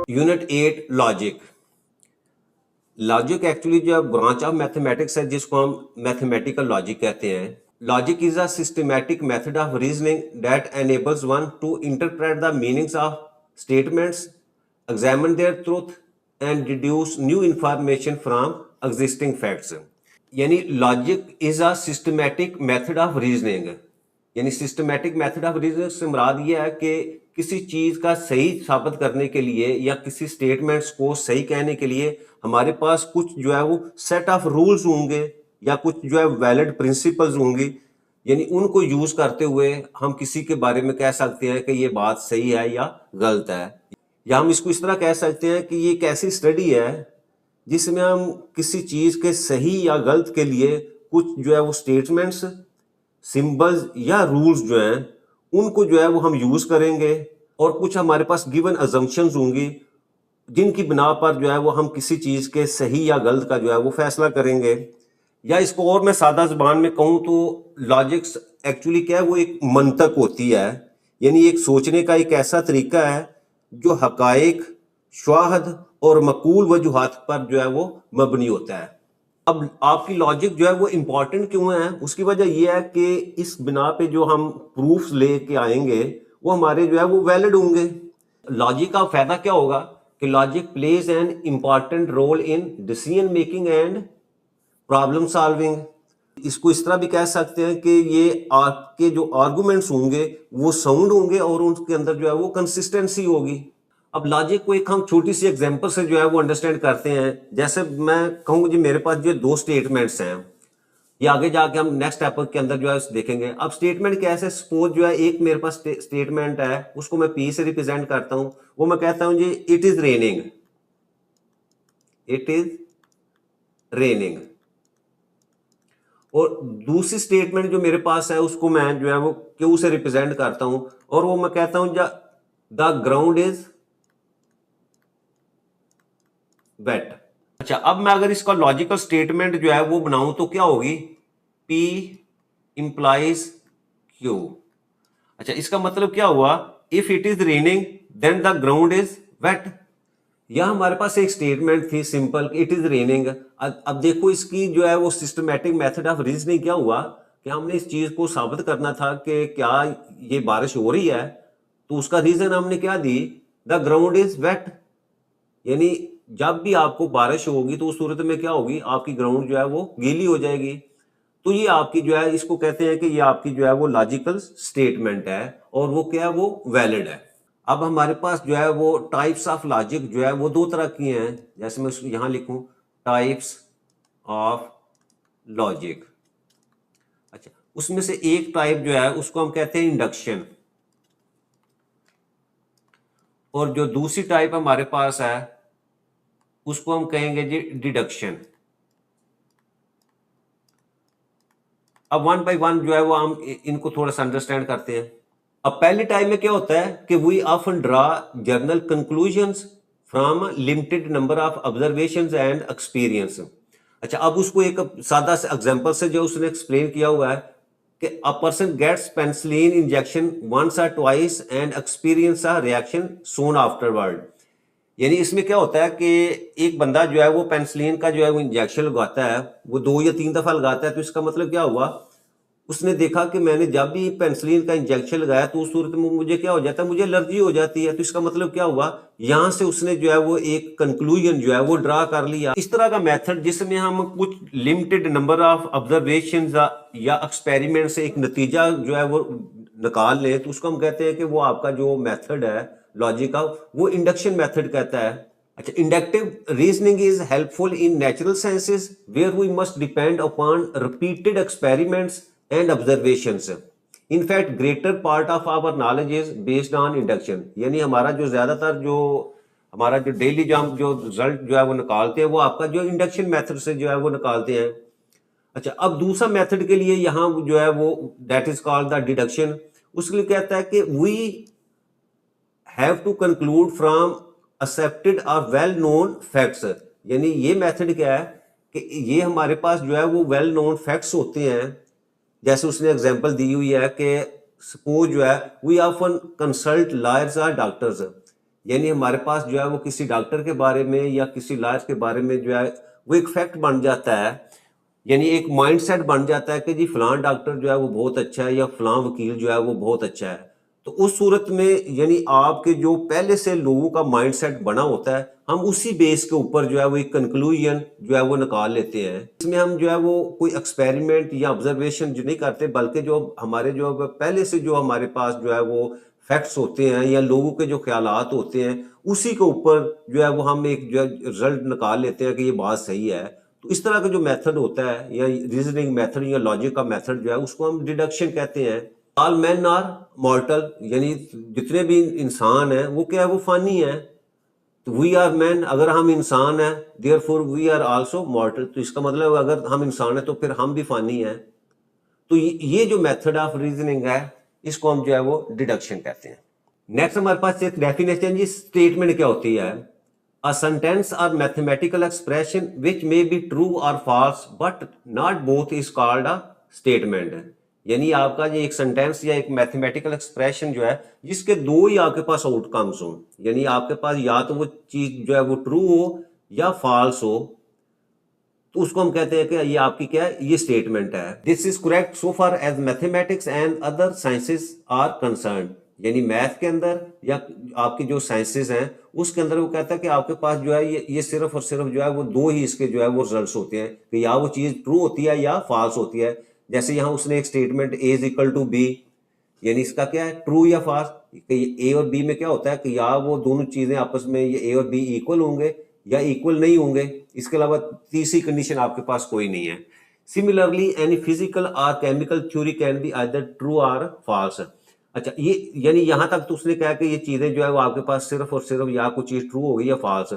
Unit 8 logic. Logic actually जो branch of mathematics है जिसको हम मैथमेटिकल लॉजिक कहते हैं। Logic is a systematic method of reasoning that enables one to interpret the meanings of statements, examine their truth and deduce new information from existing facts. यानी logic is a systematic method of reasoning, यानी systematic method of reasoning से मुराद ये है कि किसी चीज का सही साबित करने के लिए या किसी स्टेटमेंट्स को सही कहने के लिए हमारे पास कुछ जो है वो सेट ऑफ रूल्स होंगे या कुछ जो है वैलिड प्रिंसिपल्स होंगी, यानी उनको यूज करते हुए हम किसी के बारे में कह सकते हैं कि ये बात सही है या गलत है। या हम इसको इस तरह कह सकते हैं कि ये एक ऐसी स्टडी है जिसमें हम किसी चीज के सही या गलत के लिए कुछ जो है वो स्टेटमेंट्स, सिंबल्स या रूल्स जो हैं उनको जो है वो हम यूज करेंगे और कुछ हमारे पास गिवन अजम्पशंस होंगी जिनकी बिना पर जो है वो हम किसी चीज के सही या गलत का जो है वो फैसला करेंगे। या इसको और मैं सादा जुबान में कहूँ तो लॉजिक्स एक्चुअली क्या है, वो एक मंतक होती है, यानी एक सोचने का एक ऐसा तरीका है जो हकायक, शुआहद और मकूल वजूहात पर जो है वो मबनी होता है। अब आपकी लॉजिक जो है वो इम्पॉर्टेंट क्यों है, उसकी वजह यह है कि इस बिना पे जो हम प्रूफ्स लेके आएंगे वो हमारे जो है वो वैलिड होंगे। लॉजिक का फायदा क्या होगा कि logic plays an important role in decision making and problem solving. इसको इस तरह भी कह सकते हैं कि ये आपके जो आर्गुमेंट्स होंगे वो साउंड होंगे और उनके अंदर जो है वो कंसिस्टेंसी होगी। अब लॉजिक को एक हम छोटी सी एग्जांपल से जो है वो अंडरस्टैंड करते हैं। जैसे मैं कहूँ जी मेरे पास जो दो स्टेटमेंट्स हैं, ये आगे जाके हम नेक्स्ट स्टेप के अंदर जो है देखेंगे। अब स्टेटमेंट कैसे, सपोज जो है एक मेरे पास स्टेटमेंट है उसको मैं पी से रिप्रेजेंट करता हूँ, वो मैं कहता हूँ जी it is raining, it is raining. और दूसरी स्टेटमेंट जो मेरे पास है उसको मैं जो है वो क्यू से रिप्रेजेंट करता हूं और वो मैं कहता हूं द ग्राउंड इज वेट। अच्छा, अब मैं अगर इसका लॉजिकल स्टेटमेंट जो है वो बनाऊं तो क्या होगी, P इंप्लाइज Q। अच्छा, इसका मतलब क्या हुआ, if it is raining then the ground is wet. या हमारे पास एक स्टेटमेंट थी सिंपल, इट इज रेनिंग। अब देखो इसकी जो है वो सिस्टमैटिक मेथड ऑफ रीजनिंग क्या हुआ कि हमने इस चीज को साबित करना था कि क्या ये बारिश हो रही है, तो उसका रीजन हमने क्या दी, द ग्राउंड इज वेट। यानी जब भी आपको बारिश होगी तो उस सूरत में क्या होगी, आपकी ग्राउंड जो है वो गीली हो जाएगी। तो ये आपकी जो है इसको कहते हैं कि ये आपकी जो है वो लॉजिकल स्टेटमेंट है और वो क्या है, वो वैलिड है। अब हमारे पास जो है वो टाइप्स ऑफ लॉजिक जो है वो दो तरह की हैं। जैसे मैं उसको यहां लिखूं, टाइप्स ऑफ लॉजिक। अच्छा, उसमें से एक टाइप जो है उसको हम कहते हैं इंडक्शन, और जो दूसरी टाइप हमारे पास है उसको हम कहेंगे जी डिडक्शन। अब वन बाय वन जो है वो हम इनको थोड़ा सा अंडरस्टैंड करते हैं। अब पहले टाइम में क्या होता है कि we often draw general conclusions from limited number of observations and experience. अच्छा, अब उसको एक सादा से एग्जांपल से जो उसने एक्सप्लेन किया हुआ है कि a person gets penicillin injection once और twice and experiences a reaction soon afterward. यानी इसमें क्या होता है कि एक बंदा जो है वो पेनिसिलिन का जो है वो इंजेक्शन लगाता है, वो 2 या 3 दफा लगाता है। तो इसका मतलब क्या हुआ, उसने देखा कि मैंने जब भी पेनिसिलिन का इंजेक्शन लगाया तो उस सूरत में मुझे क्या हो जाता है, मुझे एलर्जी हो जाती है। तो इसका मतलब क्या हुआ, यहां से उसने जो है वो एक कंक्लूजन जो है वो ड्रा कर लिया। इस तरह का मेथड जिसमें हम कुछ लिमिटेड नंबर ऑफ ऑब्जर्वेशन या एक्सपेरिमेंट से एक नतीजा जो है वो निकाल लें तो उसको हम कहते हैं कि वो आपका जो मेथड है लॉजिक का, वो इंडक्शन मेथड कहता है। अच्छा, inductive reasoning is helpful in natural sciences where we must depend upon repeated experiments and observations. In fact greater part of our knowledge is based on induction. यानी हमारा जो ज्यादातर जो हमारा जो डेली जो हम जो रिजल्ट जो है वो निकालते हैं वो आपका जो इंडक्शन मेथड से जो है वो निकालते हैं। अच्छा, अब दूसरा मेथड के लिए यहाँ जो है वो that is called the deduction. उसके लिए कहता है कि we have to conclude from accepted और वेल नोन फैक्ट्स। यानी ये मेथड क्या है कि ये हमारे पास जो है वो वेल नोन फैक्ट्स होते हैं जैसे उसने एग्जांपल दी हुई है कि सपोज जो है वी ऑफन कंसल्ट लॉयर्स और डॉक्टर्स, यानी हमारे पास जो है वो किसी डॉक्टर के बारे में या किसी लॉयर के बारे में जो है वो एक फैक्ट बन जाता है, यानी एक माइंडसेट बन जाता है कि जी फलां डॉक्टर जो है वो बहुत अच्छा है या फलां वकील जो है वो बहुत अच्छा है। तो उस सूरत में यानी आपके जो पहले से लोगों का माइंडसेट बना होता है, हम उसी बेस के ऊपर जो है वो एक कंक्लूजन जो है वो निकाल लेते हैं। इसमें हम जो है वो कोई एक्सपेरिमेंट या ऑब्जर्वेशन जो नहीं करते, बल्कि जो हमारे जो पहले से जो हमारे पास जो है वो फैक्ट्स होते हैं या लोगों के जो ख्यालात होते हैं, उसी के ऊपर जो है वो हम एक जो है रिजल्ट निकाल लेते हैं कि ये बात सही है। तो इस तरह का जो मेथड होता है या रीजनिंग मेथड या लॉजिक का मेथड जो है उसको हम डिडक्शन कहते हैं। ऑल मैन आर मॉर्टल, यानी जितने भी इंसान हैं वो क्या है वो फानी है। तो वी आर मैन, अगर हम इंसान हैं, therefore we are also mortal, तो इसका मतलब अगर हम इंसान हैं तो फिर हम भी फानी हैं। तो ये जो मेथड ऑफ रीजनिंग है इसको हम जो है वो डिडक्शन कहते हैं। नेक्स्ट हमारे पास एक डेफिनेशन जी, स्टेटमेंट क्या होती है। A sentence or mathematical expression which may be true or false but not both is called a statement। यानी आपका ये एक सेंटेंस या एक मैथमेटिकल एक्सप्रेशन जो है जिसके दो ही आपके पास आउटकम्स हो, यानी आपके पास या तो वो चीज जो है वो ट्रू हो या फॉल्स हो, तो उसको हम कहते हैं कि ये आपकी क्या है, ये स्टेटमेंट है। This is correct so far as mathematics and other sciences are concern, यानी मैथ के अंदर या आपकी जो साइंसेस हैं उसके अंदर वो कहता है कि आपके पास जो है ये सिर्फ और सिर्फ जो है वो दो ही इसके जो है वो रिजल्ट्स होते हैं कि या वो चीज ट्रू होती है या फॉल्स होती है। जैसे यहाँ उसने एक statement A is equal to B, यानी इसका क्या है, ट्रू या फॉल्स। ए और बी में क्या होता है कि या वो दोनों चीजें आपस में ये ए और बी इक्वल होंगे या इक्वल नहीं होंगे, इसके अलावा तीसरी कंडीशन आपके पास कोई नहीं है। सिमिलरली एनी फिजिकल और chemical theory can be either true और फॉल्स। अच्छा, ये यानी यहां तक तो उसने कहा कि ये चीजें जो है वो आपके पास सिर्फ और सिर्फ या कुछ चीज ट्रू होगी या फॉल्स।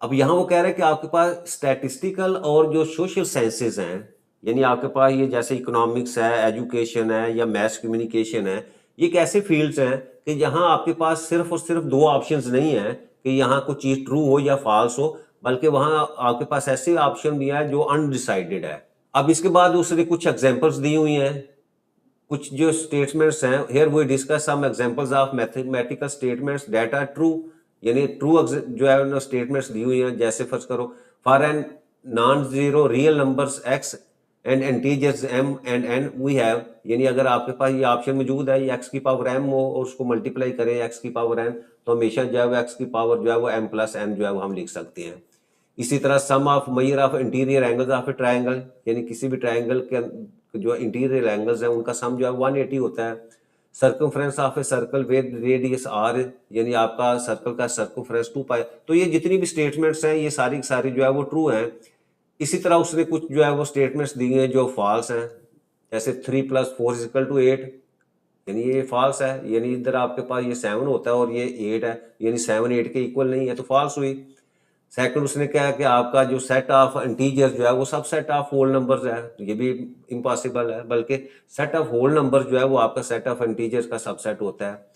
अब यहाँ वो कह रहे हैं कि आपके पास स्टैटिस्टिकल और जो सोशल साइंसेज हैं, यानी आपके पास ये जैसे इकोनॉमिक्स है, एजुकेशन है या मैथ कम्युनिकेशन है, ये एक ऐसे फील्ड्स हैं कि यहाँ आपके पास सिर्फ और सिर्फ दो ऑप्शंस नहीं है कि यहाँ कुछ चीज ट्रू हो या फॉल्स हो, बल्कि वहाँ आपके पास ऐसे ऑप्शन भी है जो अनडिसाइडेड है। अब इसके बाद उसने कुछ एग्जांपल्स दी हुई हैं, कुछ जो स्टेटमेंट्स हैं। Here we discuss some examples of mathematical statements that are true, यानी ट्रू जो है स्टेटमेंट्स दी हुई हैं। जैसे फर्स्ट करो, for an non zero real numbers X and integers M and N we have, यानी अगर आपके पास ये ऑप्शन मौजूद है, ये एक्स की पावर एम हो और उसको मल्टीप्लाई करें एक्स की पावर एन, तो हमेशा जो है वो एक्स की पावर जो है वो एम प्लस एन जो है वो हम लिख सकते हैं। इसी तरह sum of measure of interior angles of a triangle, यानी किसी भी ट्राइंगल के जो इंटीरियर एंगल्स हैं उनका सम जो है 180 होता है। Circumference of a circle with radius R, यानी आपका सर्कल का सर्कमफ्रेंस 2 पाई। तो ये जितनी भी स्टेटमेंट्स हैं ये सारी की सारी जो है वो ट्रू हैं। इसी तरह उसने कुछ जो है वो स्टेटमेंट्स दी हैं जो फॉल्स हैं, जैसे 3 + 4 = 8, यानी ये फॉल्स है, यानी इधर आपके पास ये 7 होता है और ये 8 है, यानी 7 8 के इक्वल नहीं है, तो फॉल्स हुई। सेकंड उसने कहा कि आपका जो सेट ऑफ इंटीजर्स जो है वो सब सेट ऑफ होल नंबर्स है, तो ये भी इम्पॉसिबल है, बल्कि सेट ऑफ होल नंबर जो है वो आपका सेट ऑफ इंटीजर्स का सबसेट होता है।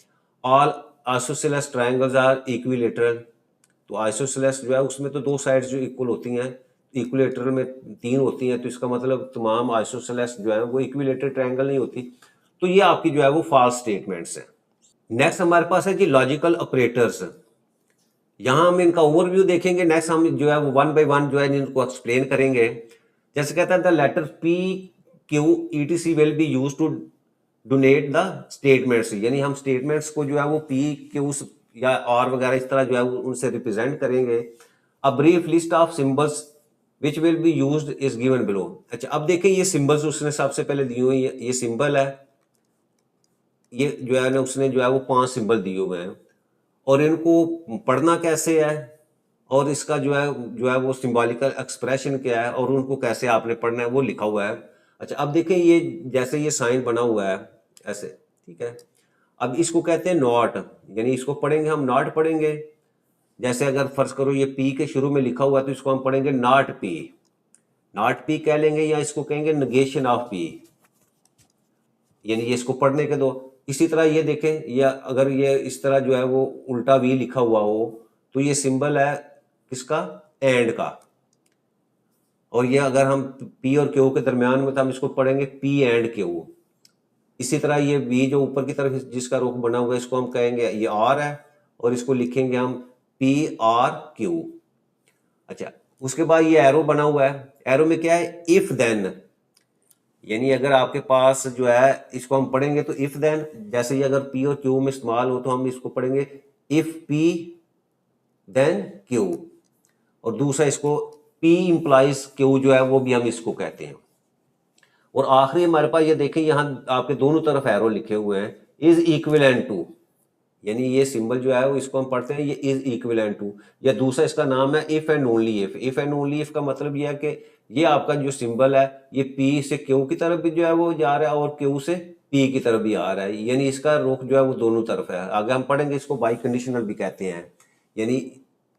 All isosceles triangles are equilateral, तो आइसोसेलेस जो है उसमें तो दो साइड्स जो इक्वल होती हैं, इक्विलेटरल में 3 होती हैं, तो इसका मतलब तमाम आइसोसेलेस जो है वो इक्विलेटरल ट्रायंगल नहीं होती। तो ये आपकी जो है वो फॉल्स स्टेटमेंट्स हैं। नेक्स्ट हमारे पास है जी लॉजिकल ऑपरेटर्स। यहाँ हम इनका ओवरव्यू देखेंगे, नेक्स्ट हम जो है वो वन बाय वन जो है इनको एक्सप्लेन करेंगे। जैसे कहता है the letter P Q etc will be use to donate the statements, यानी हम स्टेटमेंट्स को जो है वो पी क्यू या आर वगैरह इस तरह जो है उनसे रिप्रेजेंट करेंगे। A brief list of symbols which will be used is given below. अच्छा, अब देखिए ये सिंबल्स उसने सबसे पहले दी हुई है, ये सिंबल है, ये जो है ना उसने जो है वो 5 सिंबल दिए हुए हैं और इनको पढ़ना कैसे है और इसका जो है वो सिंबॉलिकल एक्सप्रेशन क्या है और उनको कैसे आपने पढ़ना है वो लिखा हुआ है। अच्छा, अब देखिए ये जैसे ये साइन बना हुआ है ऐसे, ठीक है। अब इसको कहते हैं नॉट, यानी इसको पढ़ेंगे हम नॉट पढ़ेंगे। जैसे अगर फर्ज करो ये पी के शुरू में लिखा हुआ है तो इसको हम पढ़ेंगे नॉट पी, नॉट पी कह लेंगे या इसको कहेंगे नेगेशन ऑफ पी, यानी ये इसको पढ़ने के दो। इसी तरह ये देखें, या अगर ये इस तरह जो है वो उल्टा वी लिखा हुआ हो तो ये सिंबल है किसका, एंड का। और ये अगर हम पी और क्यू के दरमियान में तो हम इसको पढ़ेंगे पी एंड क्यू। इसी तरह ये बी जो ऊपर की तरफ जिसका रुख बना हुआ है इसको हम कहेंगे ये आर है, और इसको लिखेंगे हम पी आर क्यू। अच्छा, उसके बाद ये एरो बना हुआ है, एरो में क्या है, इफ देन, यानी अगर आपके पास जो है इसको हम पढ़ेंगे तो इफ देन, जैसे ये अगर पी और क्यू में इस्तेमाल हो तो हम इसको पढ़ेंगे इफ पी देन क्यू, और दूसरा इसको पी इंप्लाइज क्यू जो है वो भी हम इसको कहते हैं। और आखिरी हमारे पास ये देखें यहाँ आपके दोनों तरफ एरो लिखे हुए हैं, इज इक्विवेलेंट टू, यानी ये सिंबल जो है वो इसको हम पढ़ते हैं ये इज इक्विवेलेंट टू, या दूसरा इसका नाम है if and only if. If and only if का मतलब ये है कि ये आपका जो सिंबल है ये पी से क्यू की तरफ भी जो है वो जा रहा है और क्यू से पी की तरफ भी आ रहा है, यानी इसका रुख जो है वो दोनों तरफ है। आगे हम पढ़ेंगे इसको बाई कंडीशनल भी कहते हैं, यानी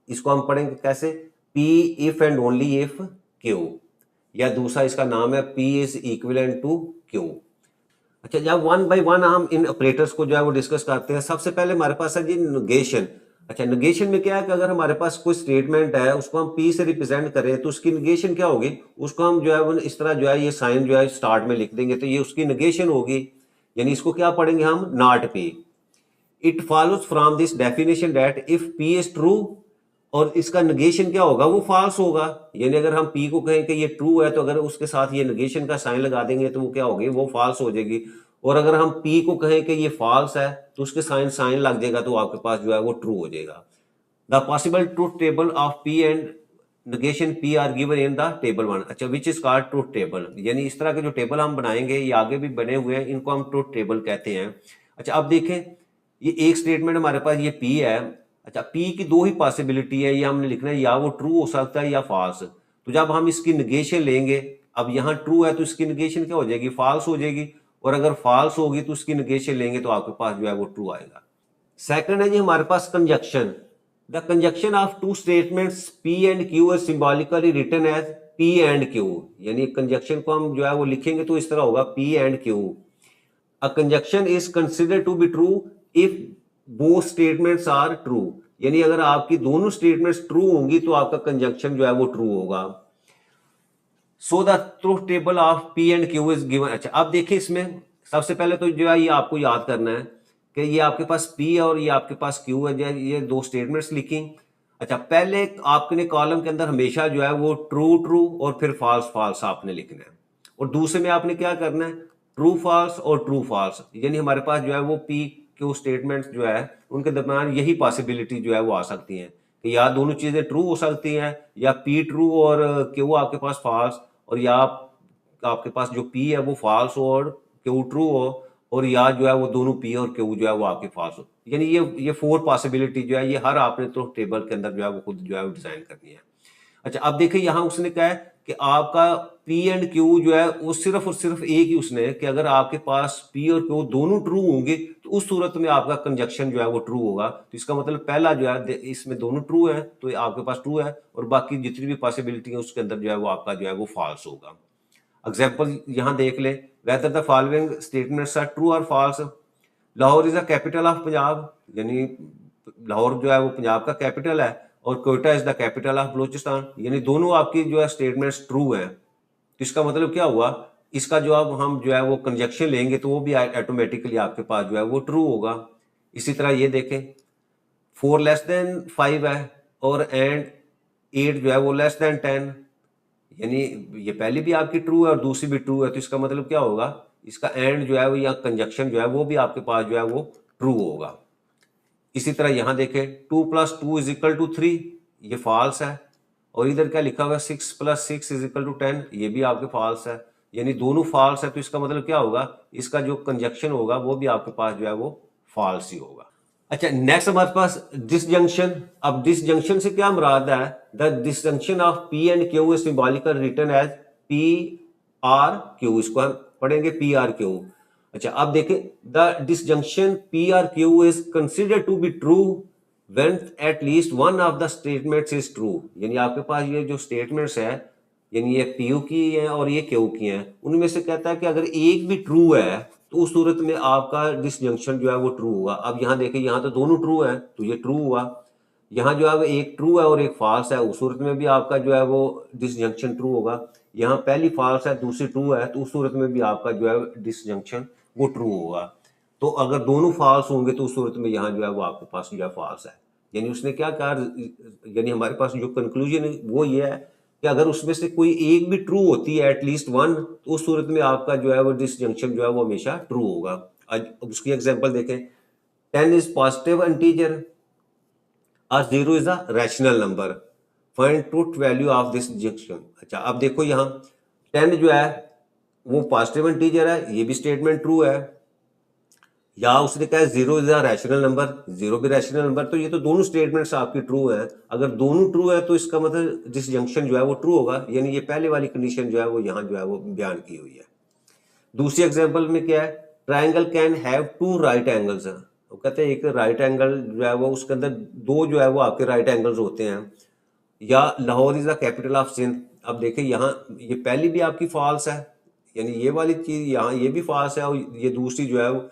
इसको हम पढ़ेंगे कैसे, P if and only if Q, या दूसरा इसका नाम है P is equivalent to Q. अच्छा, जब वन बाय वन हम इन ऑपरेटर्स को जो है वो डिस्कस करते हैं, सबसे पहले हमारे पास है जी नेगेशन। अच्छा, नेगेशन में क्या है कि अगर हमारे पास कोई स्टेटमेंट है उसको हम पी से रिप्रेजेंट करें तो उसकी नेगेशन क्या होगी, उसको हम जो है वो इस तरह जो है ये साइन जो है स्टार्ट में लिख देंगे तो ये उसकी नेगेशन होगी, यानी इसको क्या पढ़ेंगे हम, not P. It follows from this definition that if P is true, और इसका नेगेशन क्या होगा, वो फॉल्स होगा। यानी अगर हम पी को कहें कि ये ट्रू है तो अगर उसके साथ ये नेगेशन का साइन लगा देंगे तो वो क्या होगी, वो फॉल्स हो जाएगी। और अगर हम पी को कहें कि ये फॉल्स है तो उसके साइन लग जाएगा तो आपके पास जो है वो ट्रू हो जाएगा। The possible truth table of P and negation P R given in the table 1। अच्छा, which is called truth table, यानी इस तरह के जो टेबल हम बनाएंगे ये आगे भी बने हुए हैं, इनको हम ट्रूथ टेबल कहते हैं। अच्छा, अब देखें ये एक स्टेटमेंट हमारे पास ये पी है। अच्छा, पी की दो ही पॉसिबिलिटी है, ये हमने लिखना है या वो ट्रू हो सकता है या फॉल्स। तो जब हम इसकी नेगेशन लेंगे, अब यहाँ ट्रू है तो इसकी नेगेशन क्या हो जाएगी, फॉल्स हो जाएगी, और अगर फॉल्स होगी तो उसकी नेगेशन लेंगे तो आपके पास जो है वो ट्रू आएगा। सेकंड है जी हमारे पास conjunction. The conjunction of two statements P and Q is symbolically written as P and Q, यानी कंजक्शन को हम जो है वो लिखेंगे तो इस तरह होगा P and Q. A conjunction is considered to be true if both statements are true, यानी अगर आपकी दोनों स्टेटमेंट्स ट्रू होंगी तो आपका कंजंक्शन जो है वो ट्रू होगा। So the truth table of P and Q is given. अच्छा, अब देखिए इसमें सबसे पहले तो जो है ये आपको याद करना है कि ये आपके पास पी और ये आपके पास क्यू है, ये दो स्टेटमेंट्स लिखी। अच्छा, पहले आपने कॉलम के अंदर हमेशा जो है वो ट्रू ट्रू और फिर फॉल्स फॉल्स आपने लिखना है, और दूसरे में आपने क्या करना है, ट्रू फॉल्स और ट्रू फॉल्स, यानी हमारे पास जो है वो पी क्यू स्टेटमेंट्स जो है उनके दरम्यान यही पॉसिबिलिटी जो है वो आ सकती हैं कि या दोनों चीजें ट्रू हो सकती हैं, या पी ट्रू और क्यू आपके पास फॉल्स, और या आपके पास जो पी है वो फॉल्स हो और क्यू ट्रू हो, और या जो है वो दोनों पी और क्यू जो है वो आपके फॉल्स हो। यानी ये फोर पॉसिबिलिटी जो है ये हर आपने तो टेबल के अंदर जो है वो खुद जो है वो डिजाइन करनी है। अच्छा, अब देखिए यहाँ उसने कहा है कि आपका पी एंड क्यू जो है वो सिर्फ और सिर्फ एक ही उसने कि अगर आपके पास पी और क्यू दोनों ट्रू होंगे तो उस सूरत में आपका कंजक्शन जो है वो ट्रू होगा। तो इसका मतलब पहला जो है इसमें दोनों ट्रू है तो आपके पास ट्रू है, और बाकी जितनी भी पॉसिबिलिटी है उसके अंदर जो है वो आपका जो है वो फॉल्स होगा। एग्जाम्पल यहाँ देख लें, whether the following statements are true और false. Lahore is the capital of Punjab, यानी लाहौर जो है वो पंजाब का कैपिटल है, और Quetta is the capital of Balochistan, यानी दोनों आपकी जो है स्टेटमेंट्स ट्रू हैं। तो इसका मतलब क्या हुआ, इसका जो अब हम जो है वो कंजक्शन लेंगे तो वो भी ऑटोमेटिकली आपके पास जो है वो ट्रू होगा। इसी तरह ये देखें, 4 लेस देन 5 है और एंड 8 जो है वो लेस देन 10, यानी ये पहली भी आपकी ट्रू है और दूसरी भी ट्रू है, तो इसका मतलब क्या होगा, इसका एंड जो है वो या कंजक्शन जो है वो भी आपके पास जो है वो ट्रू होगा। इसी तरह यहां देखें 2 + 2 = 3, ये फॉल्स है, और इधर क्या लिखा हुआ है 6 + 6 = 10, ये भी आपके फॉल्स है, यानी दोनों फॉल्स है। तो इसका मतलब क्या होगा, इसका जो कंजक्शन होगा वो भी आपके पास जो है वो फॉल्स ही होगा। अच्छा, नेक्स्ट हमारे पास डिसजंक्शन। अब डिसजंक्शन से क्या मुराद है, the disjunction of P and Q is symbolical written as P or Q, इसको हम पढ़ेंगे पी आर क्यू। अच्छा, अब देखें, the disjunction P or Q is considered to be true when at least one of the statements is true, यानी आपके पास ये जो स्टेटमेंट्स है, यानी ये पी यू की है और ये क्यू की हैं, उनमें से कहता है कि अगर एक भी ट्रू है तो उस सूरत में आपका डिसजंक्शन जो है वो ट्रू होगा। अब यहाँ देखें, यहाँ तो दोनों ट्रू है तो ये ट्रू हुआ। यहाँ जो है वो एक ट्रू है और एक फॉल्स है, उस सूरत में भी आपका जो है वो डिसजंक्शन ट्रू होगा। यहाँ पहली फॉल्स है दूसरी ट्रू है, तो उस सूरत में भी आपका जो है डिसजंक्शन वो ट्रू होगा। तो अगर दोनों फॉल्स होंगे तो उस सूरत में यहाँ जो है वो आपके पास जो है फॉल्स है। यानी उसने क्या कहा, यानी हमारे पास जो कंक्लूजन है वो ये है कि अगर उसमें से कोई एक भी ट्रू होती है एटलीस्ट वन, तो उस सूरत में आपका जो है वो डिसजंक्शन जो है वो हमेशा ट्रू होगा। आज उसकी एग्जांपल देखें, 10 इज पॉजिटिव इंटीजर और 0 is a rational number, find truth value of this junction. अच्छा अब देखो यहाँ 10 जो है वो पॉजिटिव इंटीजर है, ये भी स्टेटमेंट ट्रू है। या उसने कहा 0 इज अ रैशनल नंबर, 0 भी रैशनल नंबर, तो ये तो दोनों स्टेटमेंट्स आपकी ट्रू हैं। अगर दोनों ट्रू है तो इसका मतलब डिसजंक्शन जो है वो ट्रू होगा, यानी ये पहले वाली कंडीशन जो है वो यहाँ जो है वो बयान की हुई है। दूसरी एग्जांपल में क्या है, triangle can have two right angles. वो कहते हैं एक राइट एंगल जो है वो उसके अंदर दो जो है वो आपके राइट एंगल्स होते हैं। या Lahore is the capital of Sindh. अब देखिए यहाँ ये पहली भी आपकी फॉल्स है, यानी ये वाली चीज यहाँ ये भी फॉल्स है, और ये दूसरी जो है वो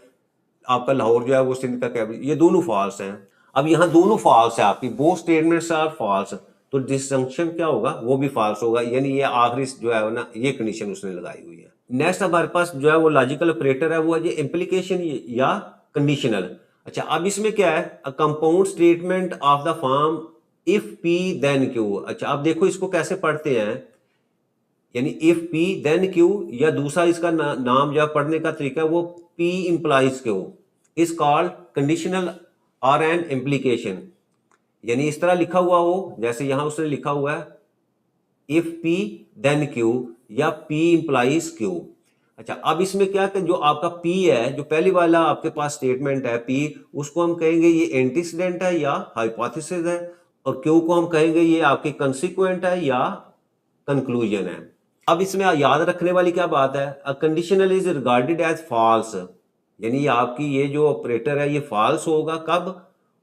आपका लाहौर जो है वो सिंध का कैपिटल, ये दोनों फॉल्स हैं। अब यहाँ दोनों फॉल्स है आपकी, बोथ स्टेटमेंट्स आर फॉल्स, तो डिसजंक्शन क्या होगा, वो भी फॉल्स होगा। यानी ये आखिरी जो है ना ये कंडीशन उसने लगाई हुई है। नेक्स्ट हमारे पास जो है वो लॉजिकल ऑपरेटर है, वो है इम्प्लीकेशन या कंडीशनल। अच्छा अब इसमें क्या है, a compound statement of the form if P then Q. अच्छा अब देखो इसको कैसे पढ़ते हैं, यानी इफ पी देन क्यू, या दूसरा इसका नाम जो पढ़ने का तरीका है वो P implies Q is called conditional और एन इम्प्लीकेशन। यानी इस तरह लिखा हुआ हो जैसे यहां उसने लिखा हुआ है इफ पी देन क्यू या पी इंप्लाइज क्यू। अच्छा अब इसमें क्या कि जो आपका पी है, जो पहली वाला आपके पास स्टेटमेंट है पी, उसको हम कहेंगे ये एंटीसीडेंट है या हाइपोथेसिस है, और क्यू को हम कहेंगे ये आपकी कंसिक्वेंट है या कंक्लूजन है। अब इसमें याद रखने वाली क्या बात है, a conditional is regarded as false, यानी आपकी ये जो ऑपरेटर है ये फॉल्स होगा कब,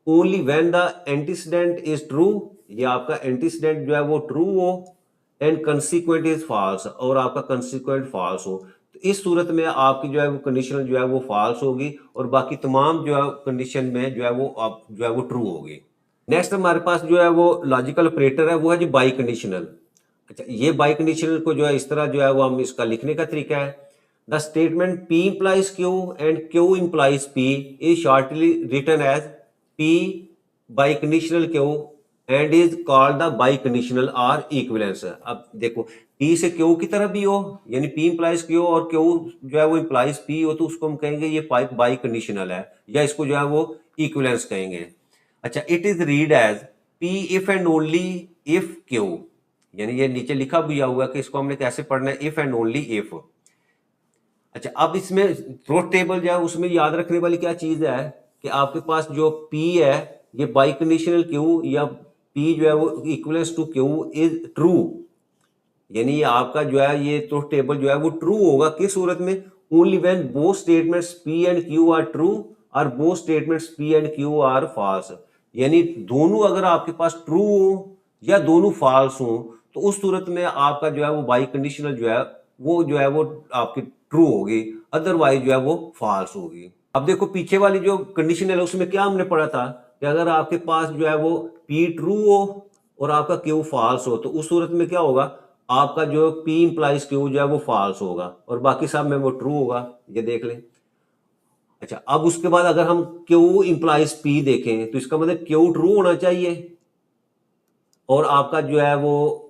only when the antecedent is true, ये आपका एंटीसीडेंट जो है वो ट्रू हो, एंड कंसीक्वेंट इज फॉल्स, और आपका कंसीक्वेंट फॉल्स हो, तो इस सूरत में आपकी जो है वो कंडीशनल जो है वो फॉल्स होगी, और बाकी तमाम जो है कंडीशन में जो है वो आप जो है वो ट्रू होगी। नेक्स्ट हमारे पास जो है वो लॉजिकल ऑपरेटर है, वो है जी बाई कंडीशनल। अच्छा ये बाई कंडीशनल को जो है इस तरह जो है वो हम इसका लिखने का तरीका है, the statement P implies Q and Q implies P is shortly written as P biconditional Q and is called the biconditional or equivalence। अब देखो P से Q की तरफ भी हो, यानी P implies Q और Q जो है वो implies P हो, तो उसको हम कहेंगे ये biconditional है, या इसको जो है वो equivalence कहेंगे। अच्छा it is read as P if and only if Q, यानी ये नीचे लिखा भी हुआ कि इसको हमने कैसे पढ़ना है, इफ एंड ओनली इफ। अच्छा अब इसमें ट्रूथ टेबल जो है उसमें याद रखने वाली क्या चीज है कि आपके पास जो P है ये बाई कंडीशनल Q या P जो है वो equivalence to Q is true, यानी ये आपका जो है ये ट्रूथ टेबल जो है वो ट्रू होगा किस सूरत में, only when both statements P and Q are true और both statements P and Q are false. यानी दोनों अगर आपके पास ट्रू हो या दोनों फॉल्स हो, तो उस सूरत में आपका जो है वो बाई कंडीशनल जो है वो आपकी ट्रू होगी, अदरवाइज जो है वो फॉल्स होगी। अब देखो पीछे वाली जो कंडीशन है उसमें क्या हमने पढ़ा था कि अगर आपके पास जो है वो P ट्रू हो और आपका Q फॉल्स हो, तो उस सूरत में क्या होगा, आपका जो P इंप्लाइज Q जो है वो फॉल्स होगा और बाकी सब में वो ट्रू होगा, ये देख लें। अच्छा अब उसके बाद अगर हम Q इंप्लाइज P देखें तो इसका मतलब Q ट्रू होना चाहिए और आपका जो है वो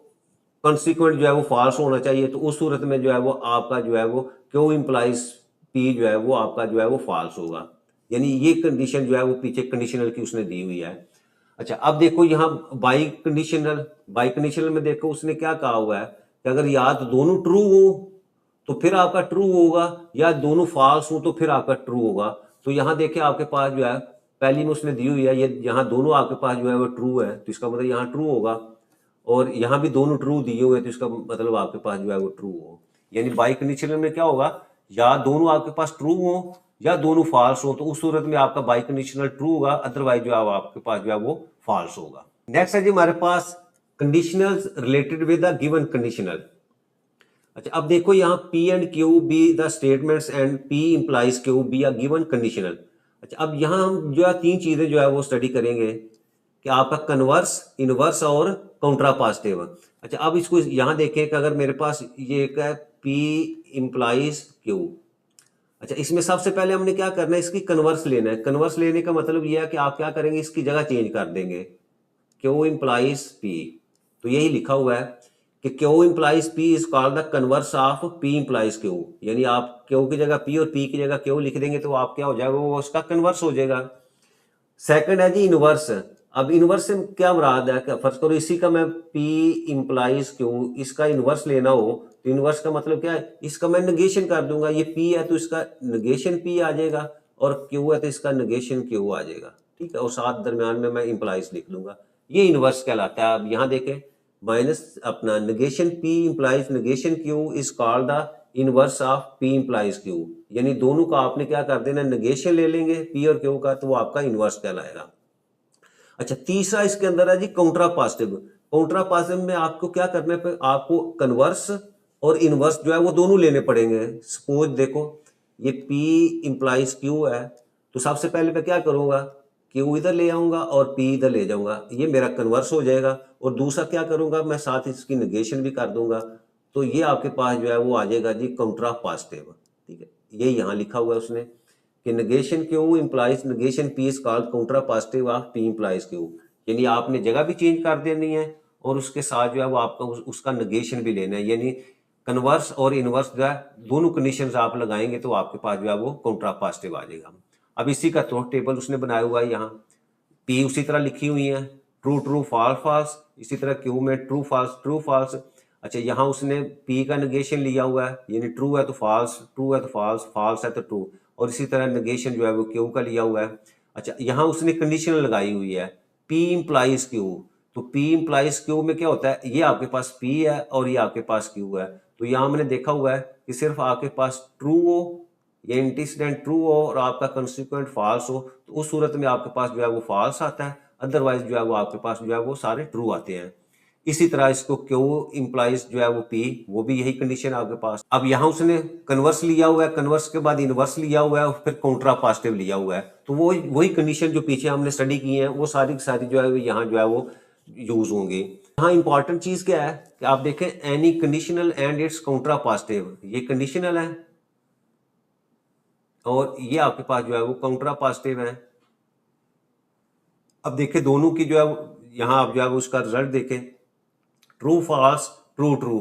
कंसिक्वेंट जो है वो फॉल्स होना चाहिए, तो उस सूरत में जो है वो आपका जो है वो Q इंप्लाइज P जो है वो आपका जो है वो फॉल्स होगा। यानी ये कंडीशन जो है वो पीछे कंडीशनल की उसने दी हुई है। अच्छा अब देखो यहाँ बाई कंडीशनल में देखो उसने क्या कहा हुआ है कि अगर या तो दोनों ट्रू हो तो फिर आपका ट्रू होगा, या दोनों फॉल्स हो तो फिर आपका ट्रू होगा। तो यहाँ देखिए आपके पास जो है पहली में उसने दी हुई है, ये यहाँ दोनों आपके पास जो है वो ट्रू है, तो इसका मतलब यहाँ ट्रू होगा, और यहाँ भी दोनों ट्रू दिए हुए, तो इसका मतलब आपके पास जो है वो ट्रू हो। यानी बाई कंडीशनल में क्या होगा, या दोनों आपके पास ट्रू हो या दोनों फॉल्स हो, तो उस सूरत में आपका बाई कंडीशनल ट्रू होगा, अदरवाइज जो है आपके पास जो है वो फॉल्स होगा। नेक्स्ट है जी हमारे पास conditionals related with the given conditional. अच्छा अब देखो यहाँ P and Q be the statements and P implies Q be a given conditional. अच्छा अब यहाँ हम जो है तीन चीजें जो है वो स्टडी करेंगे कि आपका कन्वर्स, इनवर्स और काउंट्रापास्टिव। अच्छा, अब इसको यहाँ देखें कि अगर मेरे पास ये एक है P इम्प्लाइज Q। अच्छा, इसमें सबसे पहले हमने क्या करना है, इसकी कन्वर्स लेना है। कन्वर्स लेने का मतलब यह है कि आप क्या करेंगे, इसकी जगह चेंज कर देंगे, Q इम्प्लाइज P। तो यही लिखा हुआ है कि Q implies P is called the converse of P implies Q। यानी आप Q की जगह P और P की जगह Q लिख देंगे तो आप क्या हो जाएगा, वो उसका कन्वर्स हो जाएगा। सेकंड है जी इनवर्स। अब इनवर्स से क्या मुराद है, फर्स्ट करो इसी का मैं P इम्प्लाइज Q, इसका इनवर्स लेना हो तो इनवर्स का मतलब क्या है, इसका मैं नेगेशन कर दूंगा। ये P है तो इसका नेगेशन P आ जाएगा, और Q है तो इसका नेगेशन Q आ जाएगा। ठीक है, और साथ दरम्यान में मैं इम्प्लाइज लिख दूंगा। ये इनवर्स कहलाता है। अब यहाँ देखें, माइनस अपना negation P implies negation Q is called the inverse of P implies Q। यानी दोनों का आपने क्या कर देना, नेगेशन ले लेंगे P और Q का, तो वो आपका इनवर्स कहलाएगा। अच्छा, तीसरा इसके अंदर है जी काउंट्रापास्टिव। काउंट्रापास्टिव में आपको क्या करना है, आपको कन्वर्स और इनवर्स जो है वो दोनों लेने पड़ेंगे। सपोज देखो ये P इम्प्लाइज Q है, तो सबसे पहले मैं क्या करूंगा, Q इधर ले आऊंगा और P इधर ले जाऊंगा, ये मेरा कन्वर्स हो जाएगा। और दूसरा क्या करूंगा, मैं साथ इसकी नेगेशन भी कर दूंगा, तो ये आपके पास जो है वो आ जाएगा जी काउंट्रापास्टिव। ठीक है, ये यहाँ लिखा हुआ है उसने कि negation Q implies negation P is called contrapositive of P implies Q। यानी आपने जगह भी चेंज कर देनी है और उसके साथ जो है वो आपका उसका नेगेशन भी लेना है। यानी कन्वर्स और इनवर्स जो है दोनों कंडीशंस आप लगाएंगे तो आपके पास जो है वो काउंट्रापास्टिव आ जाएगा। अब इसी का तो टेबल उसने बनाया हुआ है, यहाँ P उसी तरह लिखी हुई है, ट्रू ट्रू फॉल्स फॉल्स। इसी तरह Q में ट्रू फॉल्स ट्रू फॉल्स। अच्छा, यहाँ उसने P का नेगेशन लिया हुआ है, यानी ट्रू है तो फॉल्स, ट्रू है तो फॉल्स, फॉल्स है तो ट्रू। और इसी तरह नेगेशन जो है वो Q का लिया हुआ है। अच्छा, यहाँ उसने कंडीशन लगाई हुई है P इम्प्लाइज Q। तो P इम्प्लाइज Q में क्या होता है, ये आपके पास P है और ये आपके पास Q है। तो यहाँ मैंने देखा हुआ है कि सिर्फ आपके पास ट्रू हो, ये एंटीसीडेंट ट्रू हो और आपका कंसिक्वेंट फॉल्स हो, तो उस सूरत में आपके पास जो है वो फॉल्स आता है। अदरवाइज जो है वो आपके पास जो है वो सारे ट्रू आते हैं। इसी तरह इसको Q इम्प्लाइज जो है वो P, वो भी यही कंडीशन है आपके पास। अब यहाँ उसने कन्वर्स लिया हुआ है, कन्वर्स के बाद इनवर्स लिया हुआ है और फिर काउंट्रापास्टिव लिया हुआ है। तो वो वही कंडीशन जो पीछे हमने स्टडी की है वो सारी की सारी जो है यहाँ जो है वो यूज होंगी। यहाँ इंपॉर्टेंट चीज क्या है कि आप देखें, एनी कंडीशनल एंड इट्स काउंट्रापास्टिव, ये कंडीशनल है और ये आपके पास जो है वो काउंट्रापास्टिव है। अब देखें दोनों की जो है यहाँ आप जो है उसका रिजल्ट देखें, true false true true,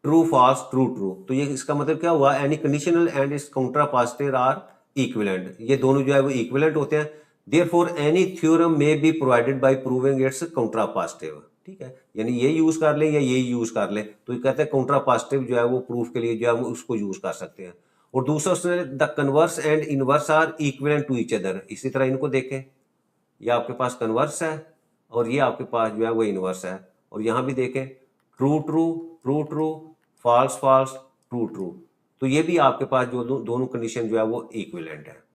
true false true true. तो ये इसका मतलब क्या हुआ, any conditional and its contrapositive are equivalent, ये दोनों जो है वो इक्विवेलेंट होते हैं। Therefore any theorem may be provided by proving its contrapositive. ठीक है, यानी ये यूज कर ले या ये यूज कर ले, तो ये कहते हैं काउंट्रापास्टिव जो है वो प्रूफ के लिए जो है वो उसको यूज कर सकते हैं। और दूसरा उसने the converse and inverse are equivalent to each other, इसी तरह इनको देखें, ये आपके पास कन्वर्स है और ये आपके पास जो है वो इनवर्स है। और यहाँ भी देखें, true true true true, false false, true true. तो ये भी आपके पास जो दोनों कंडीशन जो है वो इक्विवेलेंट है।